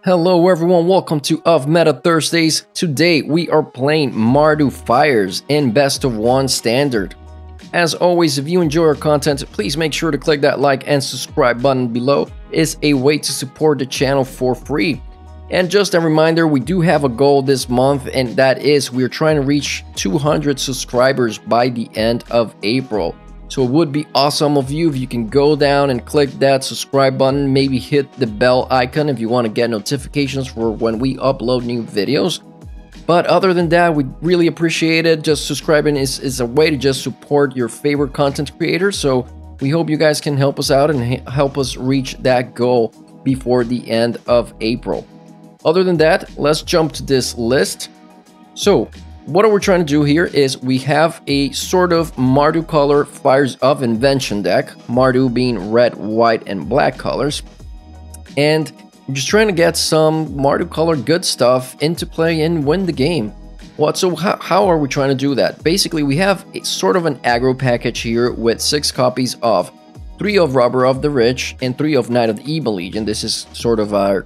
Hello everyone, welcome to Of Meta Thursdays. Today we are playing Mardu Fires in Best of 1 Standard. As always, if you enjoy our content, please make sure to click that like and subscribe button below. It's a way to support the channel for free. And just a reminder, we do have a goal this month, and that is we're trying to reach 200 subscribers by the end of April. So it would be awesome of you if you can go down and click that subscribe button, maybe hit the bell icon if you want to get notifications for when we upload new videos. But other than that, we really appreciate it. Just subscribing is a way to just support your favorite content creator. So we hope you guys can help us out and help us reach that goal before the end of April. Other than that, let's jump to this list. So what we're trying to do here is we have a sort of Mardu color Fires of Invention deck, Mardu being red, white, and black colors. And we're just trying to get some Mardu color good stuff into play and win the game. So how are we trying to do that? Basically, we have a sort of an aggro package here with 6 copies of 3 of Robber of the Rich and 3 of Knight of the Evil Legion. This is sort of our,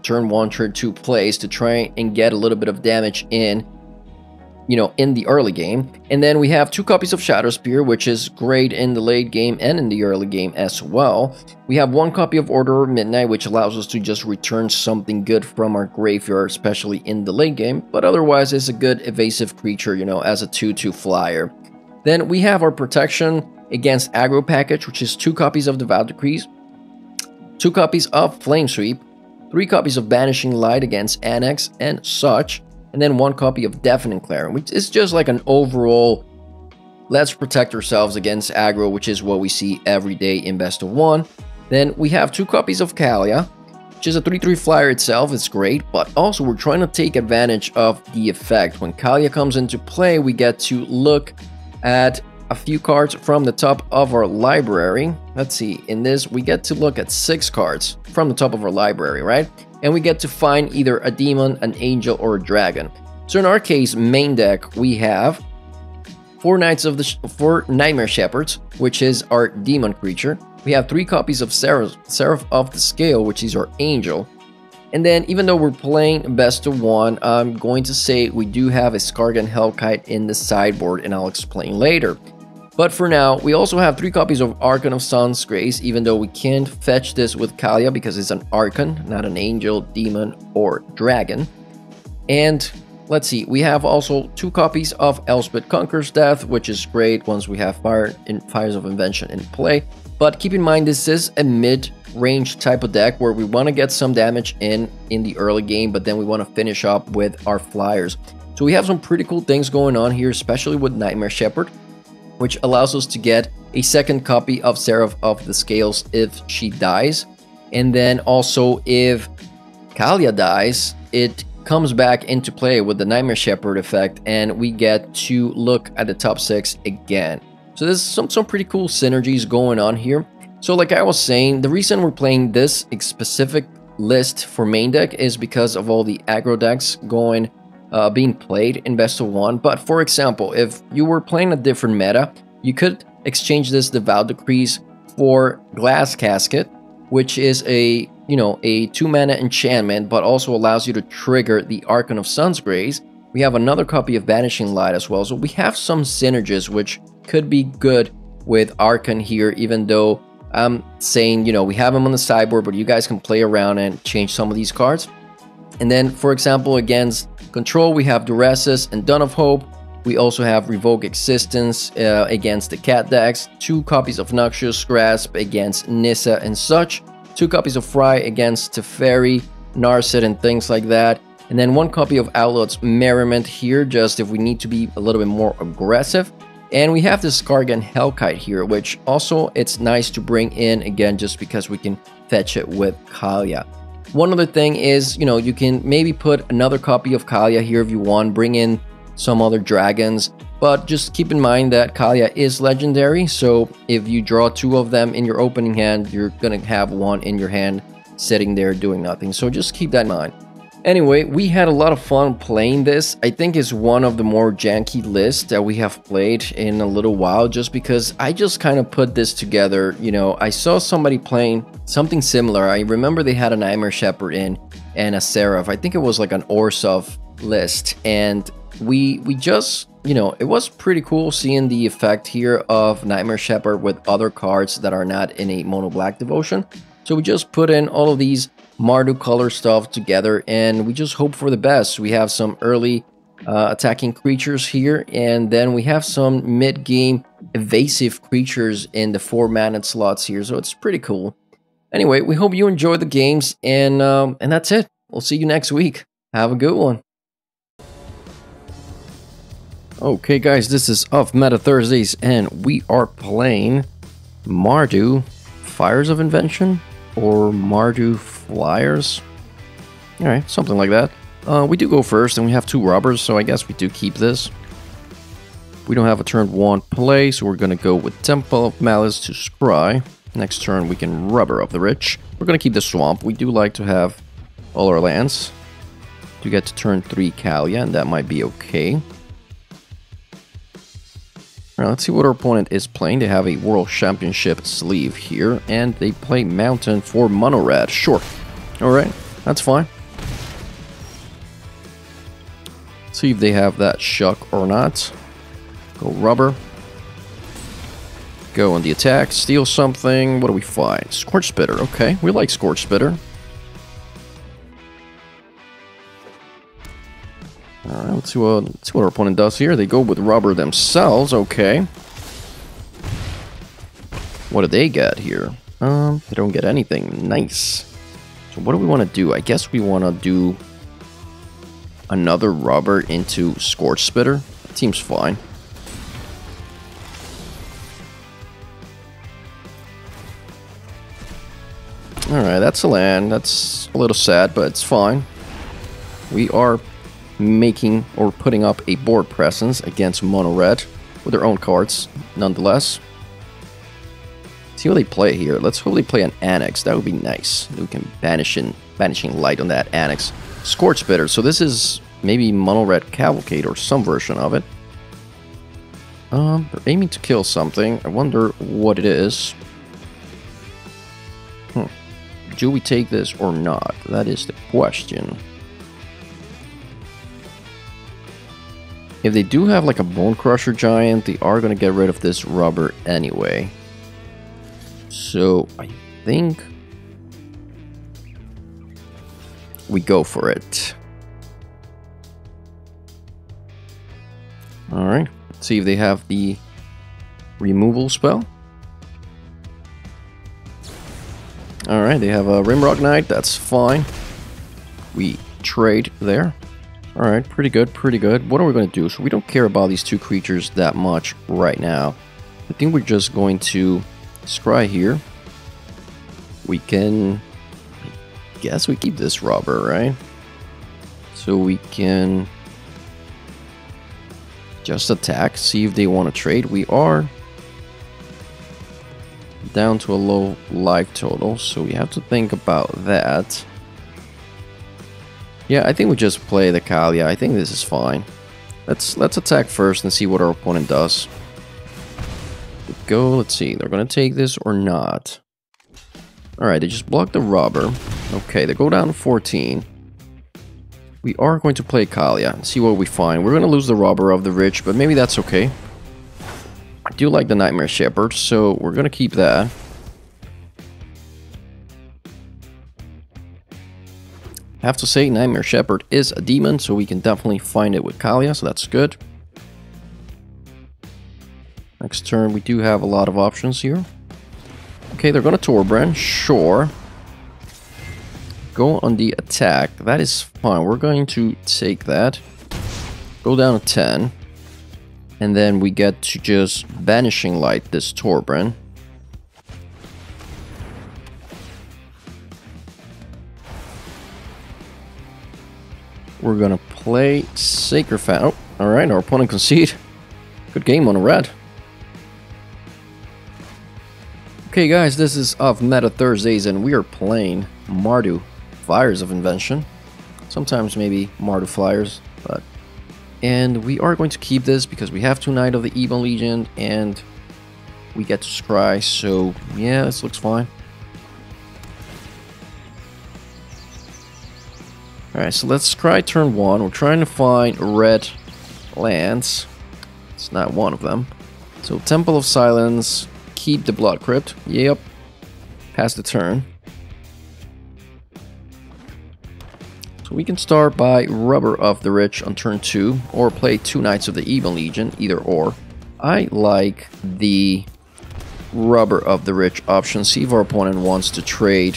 turn 1, turn 2 plays to try and get a little bit of damage in the early game. And then we have 2 copies of Shadow Spear, which is great in the late game and in the early game as well. We have 1 copy of Order of Midnight, which allows us to just return something good from our graveyard, especially in the late game, but otherwise it's a good evasive creature, as a 2/2 flyer. Then we have our protection against aggro package, which is 2 copies of Devout Decrees, 2 copies of Flame Sweep, 3 copies of Banishing Light against Annex and such, and then 1 copy of Deafening Clarion, which is just like an overall, let's protect ourselves against aggro, which is what we see every day in Best of 1. Then we have 2 copies of Kalia, which is a 3/3 flyer itself. It's great, but also we're trying to take advantage of the effect. When Kalia comes into play, we get to look at a few cards from the top of our library. Let's see, in this we get to look at 6 cards from the top of our library, right? And we get to find either a demon, an angel, or a dragon. So in our case, main deck, we have 4 Nightmare Shepherds, which is our demon creature. We have 3 copies of Seraph of the Scale, which is our angel. And then, even though we're playing Best of 1, I'm going to say we do have a Skargan Hellkite in the sideboard, and I'll explain later. But for now, we also have 3 copies of Archon of Sun's Grace, even though we can't fetch this with Kalia because it's an Archon, not an Angel, Demon, or Dragon. And let's see, we have also 2 copies of Elspeth Conquers Death, which is great once we have Fires of Invention in play. But keep in mind, this is a mid-range type of deck where we want to get some damage in the early game, but then we want to finish up with our flyers. So we have some pretty cool things going on here, especially with Nightmare Shepherd, which allows us to get a 2nd copy of Seraph of the Scales if she dies. And then also if Kalia dies, it comes back into play with the Nightmare Shepherd effect, and we get to look at the top 6 again. So there's some pretty cool synergies going on here. So like I was saying, the reason we're playing this specific list for main deck is because of all the aggro decks being played in Best of 1. But for example, if you were playing a different meta, you could exchange this Devout Decrees for Glass Casket, which is a 2-mana enchantment, but also allows you to trigger the Archon of Sun's Grace. We have another copy of Banishing Light as well, so we have some synergies which could be good with Archon here, even though I'm saying, we have them on the sideboard, but you guys can play around and change some of these cards. And then, for example, against Control, we have Duresses and Dawn of Hope. We also have Revoke Existence against the Cat decks, 2 copies of Noxious Grasp against Nissa and such, 2 copies of Fry against Teferi, Narset, and things like that. And then 1 copy of Outlaw's Merriment here, just if we need to be a little bit more aggressive. And we have this Skargan Hellkite here, which also it's nice to bring in again just because we can fetch it with Kalia. One other thing is, you can maybe put another copy of Kalia here if you want, bring in some other dragons, but just keep in mind that Kalia is legendary, so if you draw 2 of them in your opening hand, you're gonna have 1 in your hand sitting there doing nothing, so just keep that in mind. Anyway, we had a lot of fun playing this. I think it's one of the more janky lists that we have played in a little while, just because I just kind of put this together. You know, I saw somebody playing something similar. I remember they had a Nightmare Shepherd in, and a Seraph. I think it was like an Orsov list, and we just, you know, it was pretty cool seeing the effect here of Nightmare Shepherd with other cards that are not in a mono black devotion. So we just put in all of these Mardu color stuff together, and we just hope for the best. We have some early attacking creatures here, and then we have some mid-game evasive creatures in the 4-mana slots here, so it's pretty cool. Anyway, we hope you enjoyed the games, and that's it. We'll see you next week. Have a good one. Okay guys, this is Off Meta Thursdays, and we are playing Mardu Fires of Invention, or Mardu Flyers. Alright, something like that. We do go first, and we have 2 robbers, so I guess we do keep this. We don't have a turn 1 play, so we're going to go with Temple of Malice to scry. Next turn, we can Rubber of the Rich. We're going to keep the Swamp. We do like to have all our lands. To get to turn 3 Kalia, and that might be okay. Alright, let's see what our opponent is playing. They have a World Championship sleeve here, and they play Mountain for Mono Red. Sure. Alright, that's fine. See if they have that Shuck or not. Go Rubber. Go on the attack. Steal something. What do we find? Scorch Spitter. Okay, we like Scorch Spitter. Alright, let's see what our opponent does here. They go with Rubber themselves. Okay. What do they get here? They don't get anything. Nice. So what do we want to do? I guess we want to do another Rubber into Scorch Spitter. That seems fine. Alright, that's a land. That's a little sad, but it's fine. We are making or putting up a board presence against Mono Red with their own cards, nonetheless. See what they play here. Let's hope they play an Annex. That would be nice. We can banishing light on that Annex. Scorch Spitter. So this is maybe Mono Red Cavalcade or some version of it. They're aiming to kill something. I wonder what it is. Do we take this or not? That is the question. If they do have like a Bone Crusher Giant, they are going to get rid of this Rubber anyway. So I think we go for it. Alright, let's see if they have the removal spell. Alright, they have a Rimrock Knight, that's fine. We trade there. Alright, pretty good, pretty good. What are we going to do? So we don't care about these 2 creatures that much right now. I think we're just going to scry here. We can... I guess we keep this Rubber, right? So we can just attack, see if they want to trade. We are down to a low life total, so we have to think about that. Yeah, I think we just play the Kalia. I think this is fine. Let's attack first and see what our opponent does. Go, let's see. They're going to take this or not. Alright, they just blocked the Rubber. Okay, they go down to 14. We are going to play Kalia and see what we find. We're going to lose the Rubber of the Rich, but maybe that's okay. I do like the Nightmare Shepherd, so we're going to keep that. I have to say, Nightmare Shepherd is a demon, so we can definitely find it with Kalia, so that's good. Next turn, we do have a lot of options here. Okay, they're going to Torbrand, sure. Go on the attack, that is fine. We're going to take that. Go down to 10. And then we get to just Banishing Light this Torbrand. We're gonna play Sacred Fan. Oh, alright, our opponent concede. Good game on a red. Okay guys, this is Off Meta Thursdays, and we are playing Mardu Fires of Invention. Sometimes maybe Mardu Flyers, but... And we are going to keep this because we have 2 Knight of the Evil Legion, and we get to scry, so yeah, this looks fine. Alright, so let's try turn 1. We're trying to find red lands. It's not one of them. So Temple of Silence, keep the Blood Crypt. Yep. Pass the turn. So we can start by Rubber of the Rich on turn 2, or play 2 Knights of the Evil Legion, either or. I like the Rubber of the Rich option. See if our opponent wants to trade.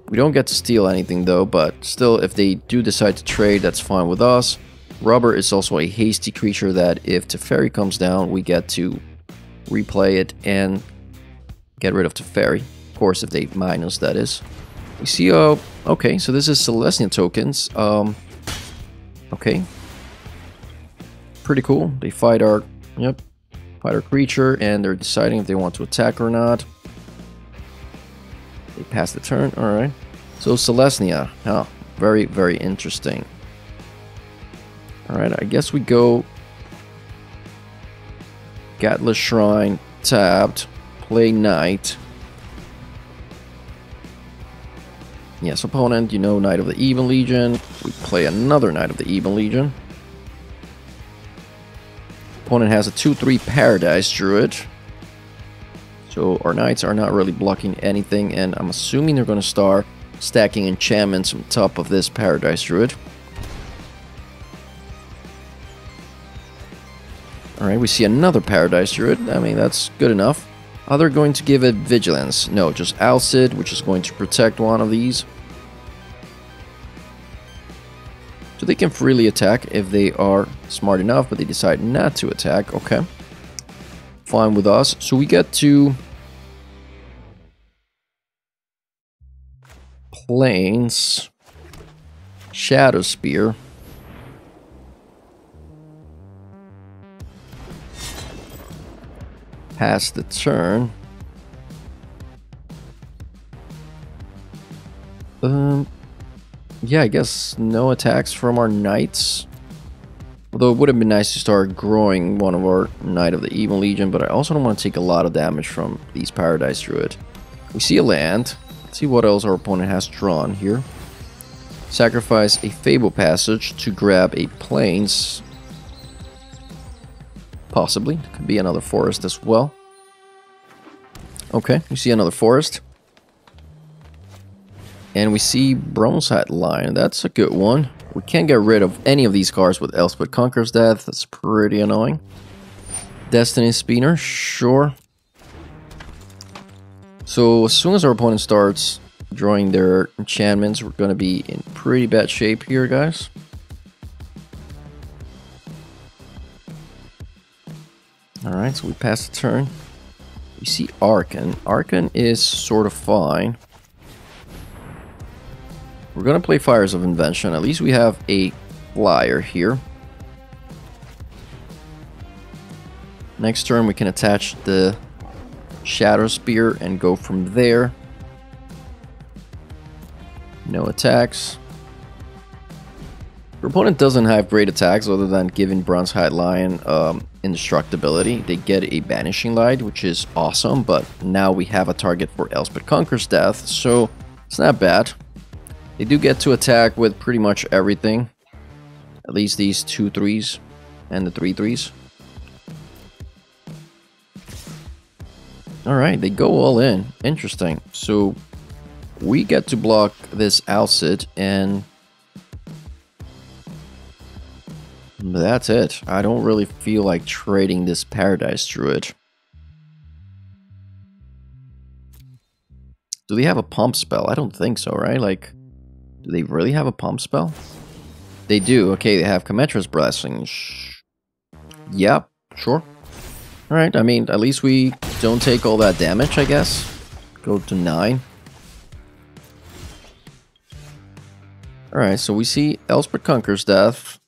We don't get to steal anything though, but still, if they do decide to trade, that's fine with us. Rubber is also a hasty creature that if Teferi comes down, we get to replay it and get rid of Teferi. Of course, if they minus, that is. We see, okay, so this is Celestian tokens. Okay. Pretty cool. They fight our, fight our creature, and they're deciding if they want to attack or not. They pass the turn, alright. So Celestia, very, very interesting. Alright, I guess we go Gatla Shrine, tapped, play Knight. Yes, opponent, Knight of the Evil Legion. We play another Knight of the Evil Legion. Opponent has a 2/3 Paradise Druid. So our Knights are not really blocking anything, and I'm assuming they're going to start stacking enchantments on top of this Paradise Druid. Alright, we see another Paradise Druid. I mean, that's good enough. Are they going to give it Vigilance? No, just Alcid, which is going to protect one of these. So they can freely attack if they are smart enough, but they decide not to attack. Okay. Fine with us. So we get to Plains, Shadow Spear. Pass the turn. Yeah, I guess no attacks from our Knights. Although it would have been nice to start growing one of our Knight of the Evil Legion, but I also don't want to take a lot of damage from these Paradise Druid. We see a land. Let's see what else our opponent has drawn here. Sacrifice a Fable Passage to grab a Plains. Possibly. Could be another forest as well. Okay, we see another forest. And we see Bronze-Hat Lion. That's a good one. We can't get rid of any of these cards with Elspeth Conquers Death. That's pretty annoying. Destiny Spinner, sure. So as soon as our opponent starts drawing their enchantments, we're going to be in pretty bad shape here, guys. Alright, so we pass the turn. We see Arcan. Arcan is sort of fine. We're going to play Fires of Invention. At least we have a flyer here. Next turn we can attach the Shadow Spear and go from there. No attacks. Your opponent doesn't have great attacks other than giving Bronze-Hat Lion indestructibility. They get a Banishing Light, which is awesome, but now we have a target for Elspeth Conquers Death, so it's not bad. They do get to attack with pretty much everything. At least these 2/3s and the 3/3s. Alright, they go all in. Interesting. So we get to block this Alcid, and that's it. I don't really feel like trading this Paradise Druid. Do they have a pump spell? I don't think so, right? Like, do they really have a pump spell? They do. Okay, they have Commetra's Blessing. Yep, sure. Alright, I mean, at least we don't take all that damage, I guess. Go to 9. Alright, so we see Elspeth Conquers Death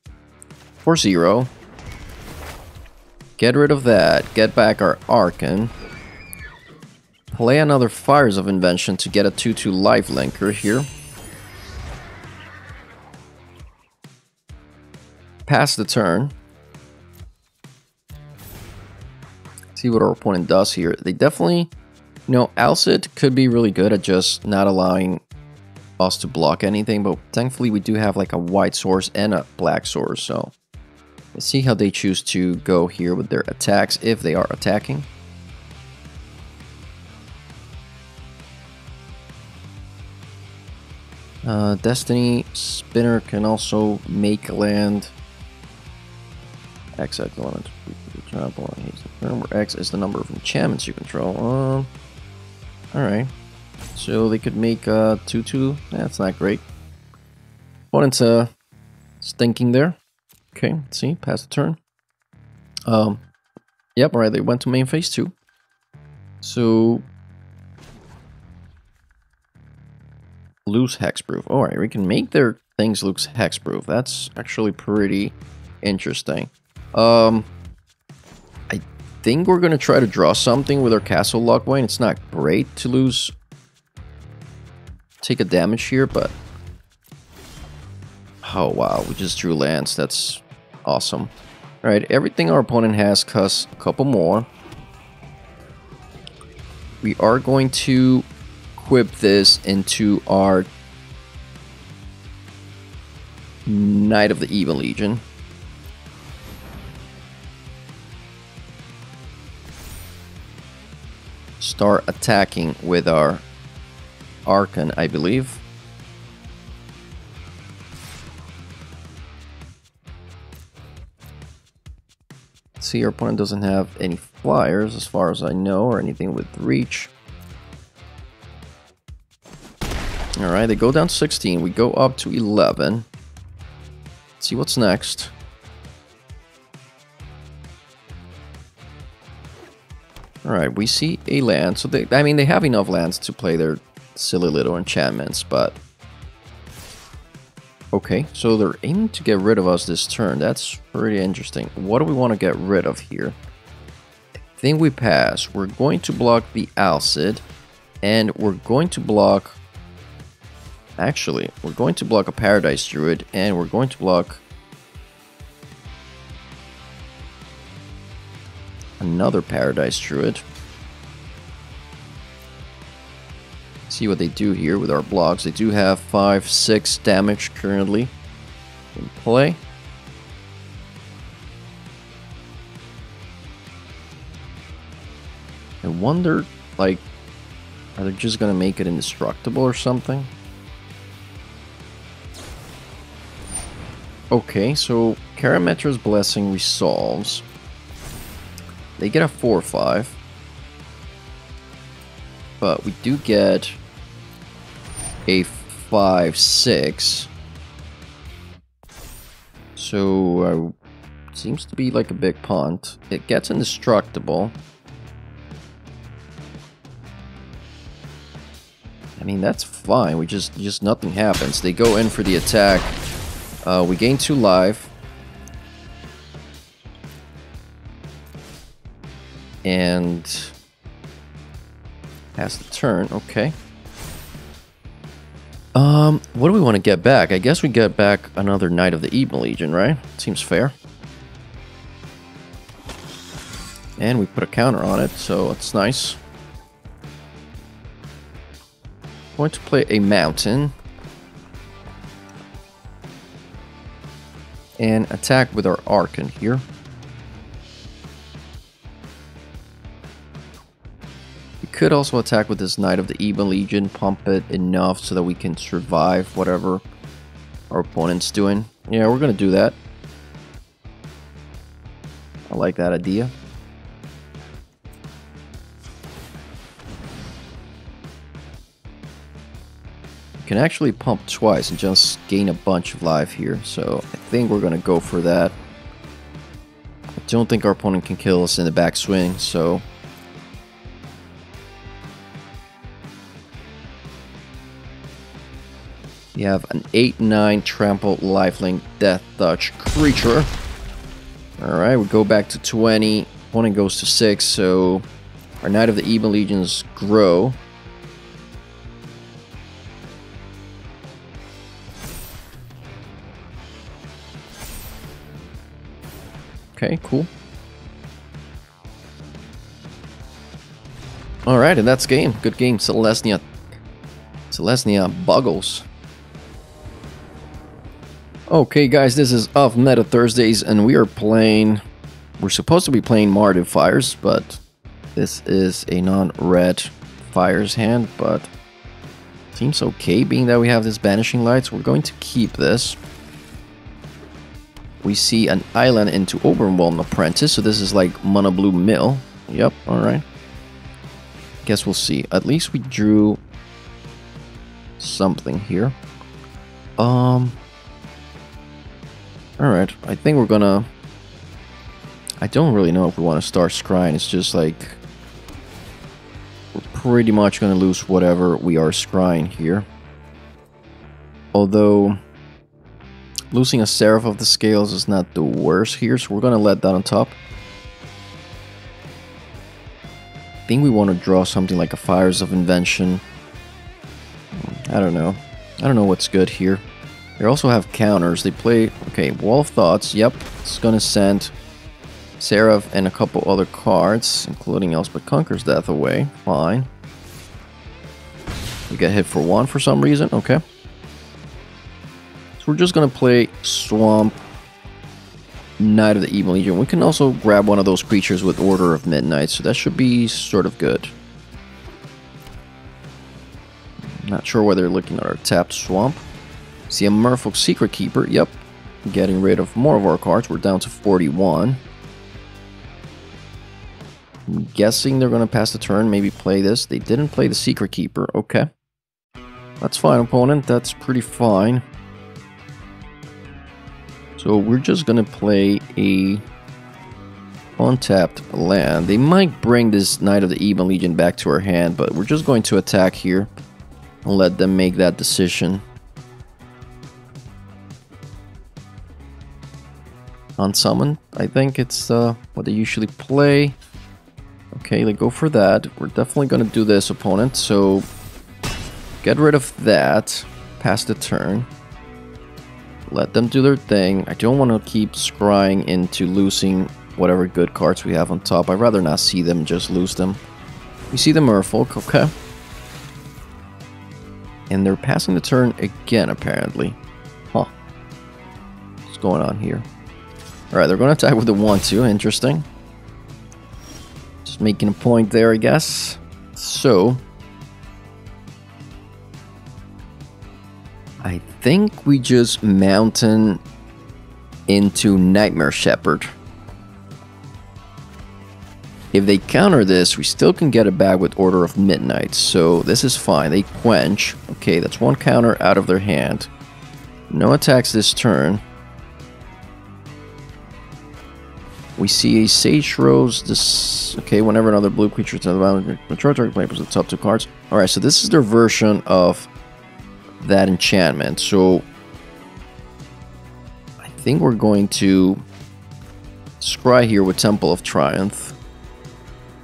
for 0. Get rid of that. Get back our Arcan. Play another Fires of Invention to get a 2/2 lifelinker here. Pass the turn. See what our opponent does here. They definitely, Alcid could be really good at just not allowing us to block anything, but thankfully we do have like a white source and a black source, so let's see how they choose to go here with their attacks, if they are attacking. Destiny Spinner can also make land. X element where X is the number of enchantments you control. Alright. So they could make 2/2. That's not great. Opponent's stinking there. Okay, let's see, pass the turn. Yep, alright, they went to main phase 2. So lose hexproof. Alright, we can make their things lose hexproof. That's actually pretty interesting. I think we're gonna try to draw something with our Castle Lockway. It's not great to lose, take a damage here, but oh wow, we just drew lands. That's awesome. Alright, everything our opponent has costs a couple more. We are going to equip this into our Knight of the Evil Legion. Start attacking with our Archon, I believe. See, our opponent doesn't have any flyers as far as I know, or anything with reach. Alright, they go down to 16. We go up to 11. Let's see what's next. Alright, we see a land. So they have enough lands to play their silly little enchantments, but okay, so they're aiming to get rid of us this turn. That's pretty interesting. What do we want to get rid of here? I think we pass. We're going to block the Alcid, and we're going to block... Actually, we're going to block a Paradise Druid, and we're going to block another Paradise Druid. See what they do here with our blocks. They do have 5-6 damage currently in play. I wonder, like, are they just gonna make it indestructible or something? Okay, so Karametra's Blessing resolves. They get a 4/5. But we do get a 5/6. So, seems to be like a big punt. It gets indestructible. I mean, that's fine. We just nothing happens. They go in for the attack. We gain 2 life. And pass the turn. Okay. What do we want to get back? I guess we get back another Knight of the Evil Legion, right? Seems fair. And we put a counter on it, so it's nice. Going to play a Mountain. And attack with our Archon here. We could also attack with this Knight of the Evil Legion, pump it enough so that we can survive whatever our opponent's doing. Yeah, we're gonna do that. I like that idea. Can actually pump twice and just gain a bunch of life here, so I think we're gonna go for that. I don't think our opponent can kill us in the backswing, so we have an 8/9 trample lifelink death touch creature. Alright, we go back to 20, opponent goes to 6, so our Knight of the Evil Legions grow. Okay, cool. Alright, and that's game. Good game. Selesnya Buggles. Okay guys, this is Off Meta Thursdays and we're supposed to be playing Mardu Fires, but this is a non-red Fires hand, but seems okay being that we have this Banishing Lights. We're going to keep this. We see an island into Overwhelmed Apprentice, so this is like Mono Blue Mill. Yep, alright. Guess we'll see. At least we drew something here. Alright, I think we're gonna... I don't really know if we want to start scrying. It's just like... we're pretty much gonna lose whatever we are scrying here. Although... losing a Seraph of the Scales is not the worst here, so we're gonna let that on top. I think we want to draw something like a Fires of Invention. I don't know. I don't know what's good here. They also have counters. They play... okay, Wall of Thoughts. Yep, it's gonna send Seraph and a couple other cards, including Elspeth Conquers Death away. Fine. We get hit for 1 for some reason. Okay. So we're just gonna play Swamp Knight of the Evil Legion. We can also grab one of those creatures with Order of Midnight, so that should be sort of good. Not sure whether they're looking at our tapped Swamp. See a Merfolk Secret Keeper. Yep. Getting rid of more of our cards. We're down to 41. I'm guessing they're going to pass the turn. Maybe play this. They didn't play the Secret Keeper. Okay. That's fine, opponent. That's pretty fine. So we're just going to play a untapped land. They might bring this Knight of the Evil Legion back to our hand, but we're just going to attack here and let them make that decision. Unsummon, I think it's what they usually play. Okay, they go for that. We're definitely going to do this, opponent. So get rid of that. Pass the turn. Let them do their thing. I don't want to keep scrying into losing whatever good cards we have on top. I'd rather not see them, just lose them. We see the Merfolk, okay. And they're passing the turn again, apparently. Huh. What's going on here? Alright, they're going to attack with the 1-2. Interesting. Just making a point there, I guess. So... I think we just mountain into Nightmare Shepherd. If they counter this, we still can get it back with Order of Midnight. So this is fine. They quench. Okay, that's one counter out of their hand. No attacks this turn. We see a Sage Rose. This okay. Whenever another blue creature is on the boundary, control target player puts the top 2 cards. All right, so this is their version of that enchantment. So I think we're going to scry here with Temple of Triumph.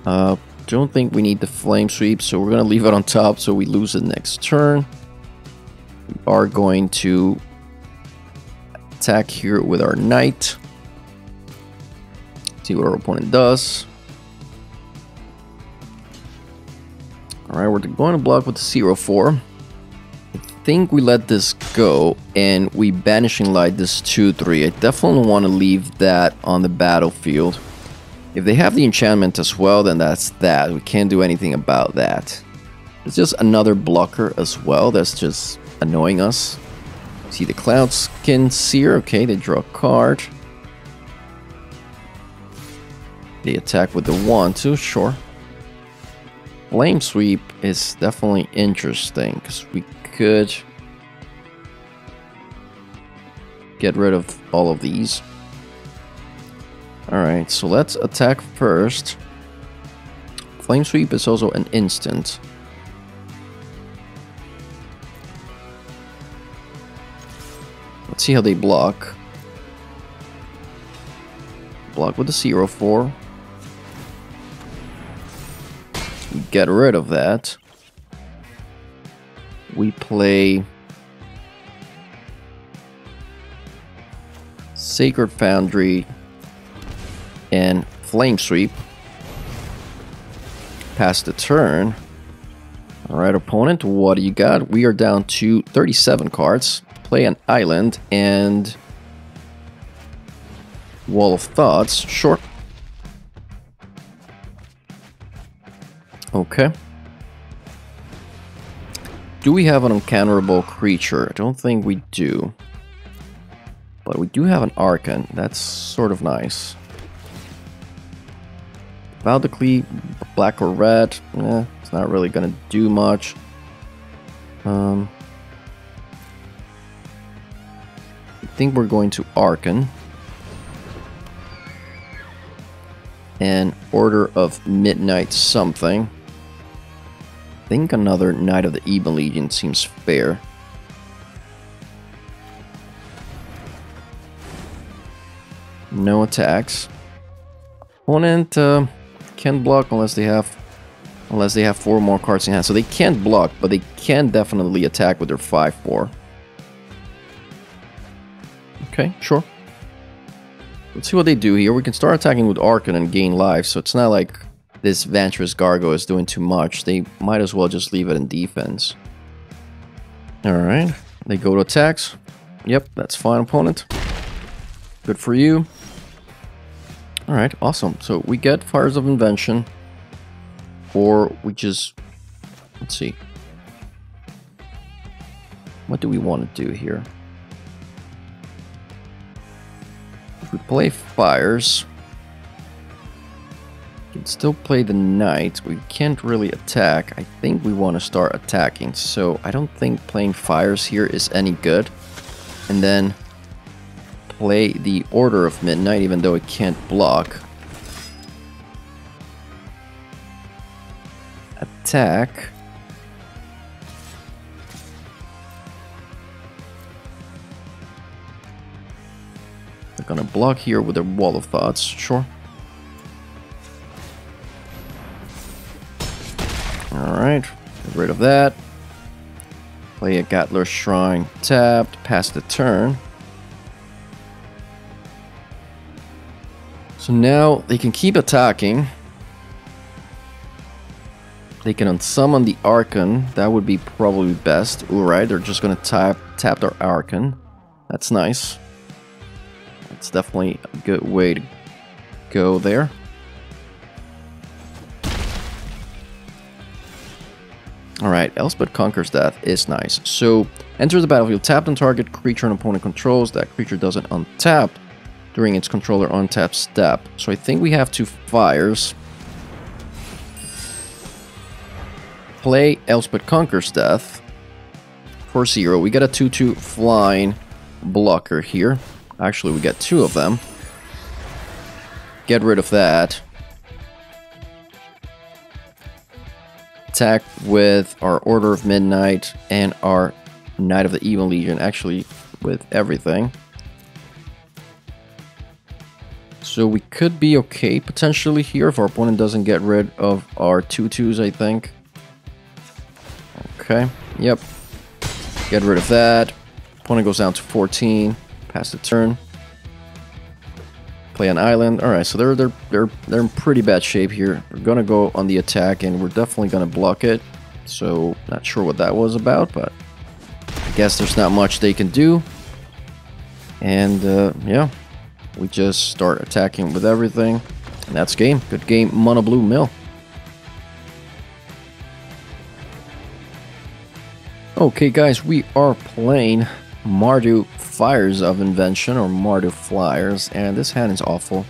Don't think we need the Flame Sweep, so we're gonna leave it on top so we lose it next turn. We are going to attack here with our Knight. See what our opponent does. Alright, we're going to block with the 0-4. I think we let this go and we Banishing Light this 2-3. I definitely want to leave that on the battlefield. If they have the enchantment as well, then that's that. We can't do anything about that. It's just another blocker as well that's just annoying us. See the Cloudskin Seer. Okay, they draw a card. They attack with the 1-2, sure. Flame Sweep is definitely interesting because we could get rid of all of these. Alright, so let's attack first. Flame Sweep is also an instant. Let's see how they block. Block with the 0-4. Get rid of that. We play Sacred Foundry and Flame Sweep. Pass the turn. Alright, opponent, what do you got? We are down to 37 cards. play an island and Wall of Thoughts. Sure. Okay. Do we have an uncounterable creature? I don't think we do. But we do have an Archon. That's sort of nice. Valdeclee, black or red. It's not really gonna do much. I think we're going to Archon. And Order of Midnight something. I think another Knight of the Evil Legion seems fair. No attacks. Opponent can't block unless they have 4 more cards in hand. So they can't block, but they can definitely attack with their 5/4. Okay, sure. Let's see what they do here. We can start attacking with Archon and gain life, so it's not like this Venturous Gargo is doing too much. They might as well just leave it in defense. Alright, they go to attacks. Yep, that's fine, opponent. Good for you. Alright, awesome. So we get Fires of Invention, or we just... let's see. What do we want to do here? If we play Fires, we can still play the Knight. We can't really attack. I think we want to start attacking, so I don't think playing Fires here is any good. And then play the Order of Midnight, even though it can't block. Attack. They're gonna block here with their Wall of Thoughts, sure. Alright, get rid of that. Play a Gatler's Shrine tapped, pass the turn. So now they can keep attacking. They can unsummon the Archon. That would be probably best. Alright, they're just gonna tap their Archon. That's nice. That's definitely a good way to go there. Alright, Elspeth Conquers Death is nice. So, enter the battlefield, tap on target creature an opponent controls. That creature doesn't untap during its controller untap step. So I think we have 2 Fires. Play Elspeth Conquers Death for 0. We get a 2/2 flying blocker here. Actually, we get 2 of them. Get rid of that. Attack with our Order of Midnight and our Knight of the Evil Legion. Actually, with everything. So we could be okay potentially here if our opponent doesn't get rid of our 2/2s, I think. Okay, yep. Get rid of that. Opponent goes down to 14. Pass the turn. Play an island. Alright, so they're in pretty bad shape here. We're gonna go on the attack and we're definitely gonna block it. So not sure what that was about, but I guess there's not much they can do. And yeah. We just start attacking with everything. And that's game. Good game, Mono Blue Mill. Okay guys, we are playing Mardu Fires of Invention, or Mardu Flyers, and this hand is awful.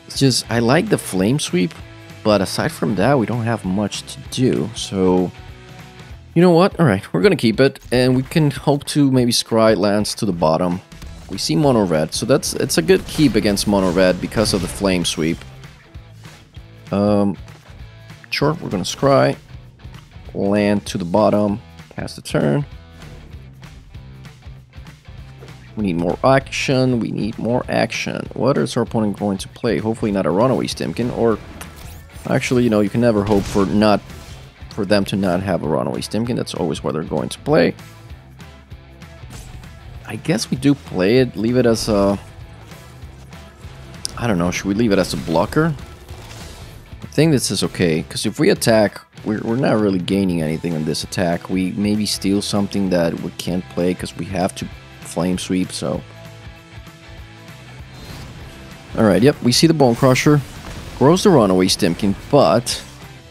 It's just, I like the Flame Sweep, but aside from that, we don't have much to do. So, you know what? Alright, we're gonna keep it, and we can hope to maybe scry lands to the bottom. We see mono red, so it's a good keep against mono red because of the Flame Sweep. Sure, we're gonna scry, land to the bottom, pass the turn. We need more action. We need more action. What is our opponent going to play? Hopefully not a Runaway Stimkin, or actually, you know, you can never hope for them to not have a Runaway Stimkin. That's always what they're going to play. I guess we do play it, leave it as a... I don't know, should we leave it as a blocker? I think this is okay, because if we attack we're not really gaining anything on this attack. We maybe steal something that we can't play because we have to flame sweep, so... Alright, yep, we see the Bone Crusher. Grows the Runaway Stimkin, but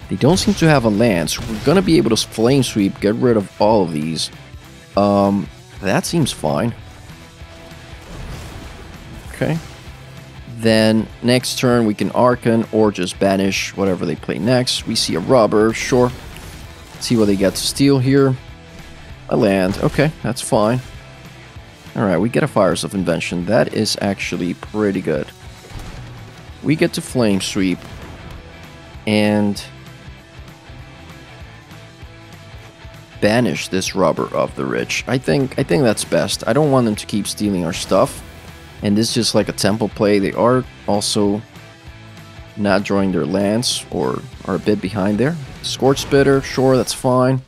they don't seem to have a land, so we're gonna be able to flame sweep, get rid of all of these. That seems fine. Okay. Then next turn we can Archon or just banish whatever they play next. We see a Rubber, sure. Let's see what they get to steal here. A land, okay, that's fine. Alright, we get a Fires of Invention. That is actually pretty good. We get to flame sweep and banish this Rubber of the Rich. I think that's best. I don't want them to keep stealing our stuff. And this is just like a temple play. They are also not drawing their lands or are a bit behind there. Scorch Spitter, sure, that's fine.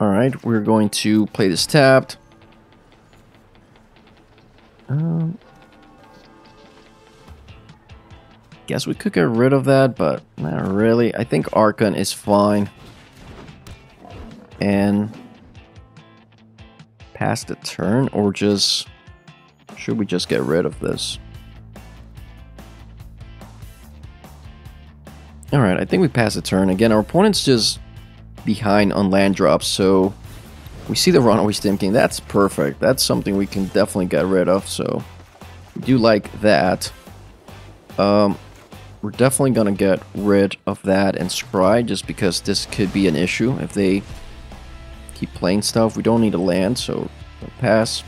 Alright, we're going to play this tapped. Guess we could get rid of that, but not really. I think Archon is fine. And pass the turn, or just... Should we just get rid of this? Alright, I think we pass the turn. Again, our opponent's just behind on land drops, so we see the Runaway Stimking. That's perfect. That's something we can definitely get rid of, so we do like that. We're definitely gonna get rid of that and Scry, just because this could be an issue if they keep playing stuff. We don't need a land, so we'll pass.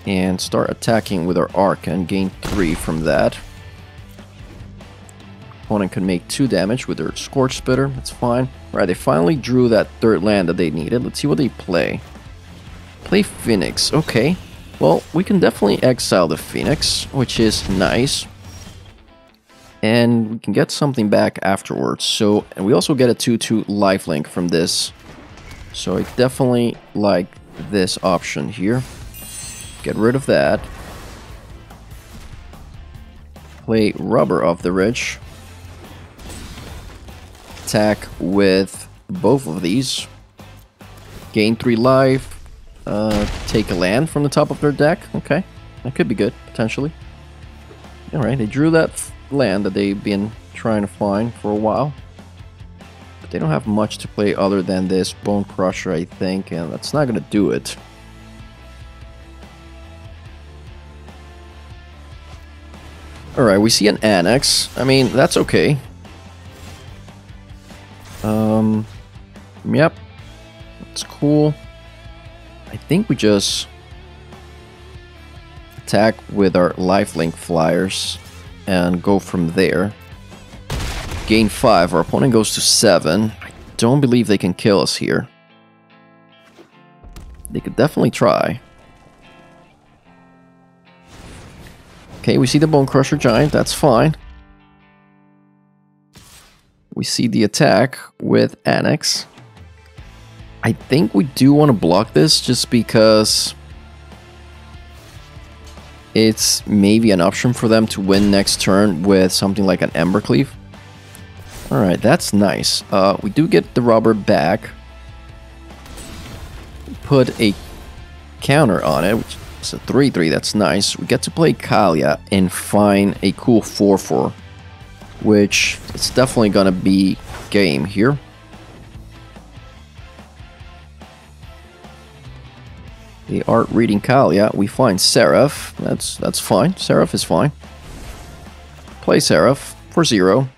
And start attacking with our Arc and gain 3 from that. Opponent can make 2 damage with their Scorch Spitter, that's fine. Alright, they finally drew that 3rd land that they needed. Let's see what they play. Play Phoenix, okay. Well, we can definitely exile the Phoenix, which is nice. And we can get something back afterwards. So, and we also get a 2/2 lifelink from this. So I definitely like this option here. Get rid of that. Play Rubber of the Rich. Attack with both of these. Gain 3 life. Take a land from the top of their deck. Okay, that could be good, potentially. Alright, they drew that land that they've been trying to find for a while. But they don't have much to play other than this Bone Crusher, I think, and that's not going to do it. Alright, we see an Annex. I mean, that's okay. Yep. That's cool. I think we just attack with our lifelink flyers and go from there. Gain 5. Our opponent goes to 7. I don't believe they can kill us here. They could definitely try. Okay, we see the Bone Crusher Giant, that's fine. We see the attack with Annex. I think we do want to block this just because it's maybe an option for them to win next turn with something like an Embercleave. Alright, that's nice. We do get the Rubber back. Put a counter on it, which is a 3/3, that's nice. We get to play Kalia and find a cool 4/4, which it's definitely gonna be game here. They are reading Kalia. We find Seraph. That's fine. Seraph is fine. Play Seraph for 0.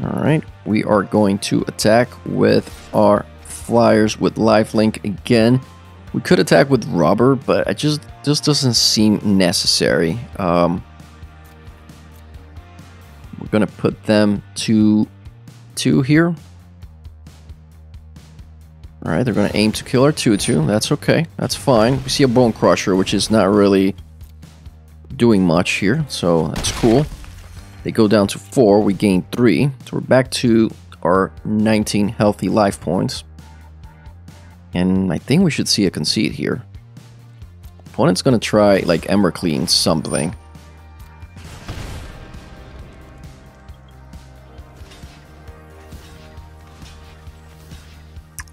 Alright, we are going to attack with our flyers with lifelink again. We could attack with Rubber, but it just doesn't seem necessary. We're gonna put them to 2 here. Alright, they're gonna aim to kill our 2/2. That's okay. That's fine. We see a Bone Crusher, which is not really doing much here, so that's cool. They go down to 4. We gain 3. So we're back to our 19 healthy life points. And I think we should see a concede here. Opponent's gonna try, like, Embercleave something.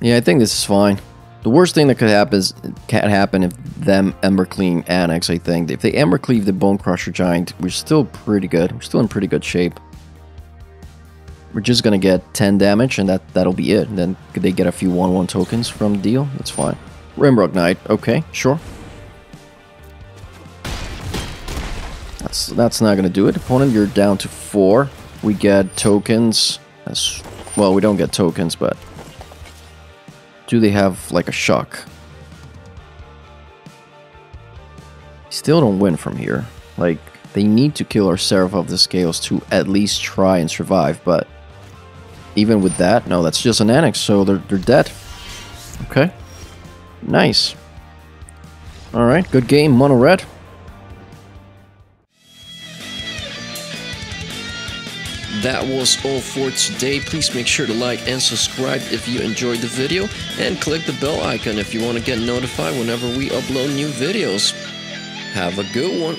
Yeah, I think this is fine. The worst thing that could happen if them Embercleave annex, I think. If they Embercleave the Bone Crusher Giant, we're still pretty good. We're still in pretty good shape. We're just gonna get 10 damage, and that'll be it. And then could they get a few 1/1 tokens from the deal? That's fine. Rimrock Knight, okay, sure. That's not gonna do it. Opponent, you're down to 4. We get tokens. Well, we don't get tokens, but do they have like a shock? Still don't win from here. Like, they need to kill our Seraph of the Scales to at least try and survive, but even with that, no, that's just an annex, so they're dead. Okay. Nice. Alright, good game, mono red. That was all for today. Please make sure to like and subscribe if you enjoyed the video, and click the bell icon if you want to get notified whenever we upload new videos. Have a good one.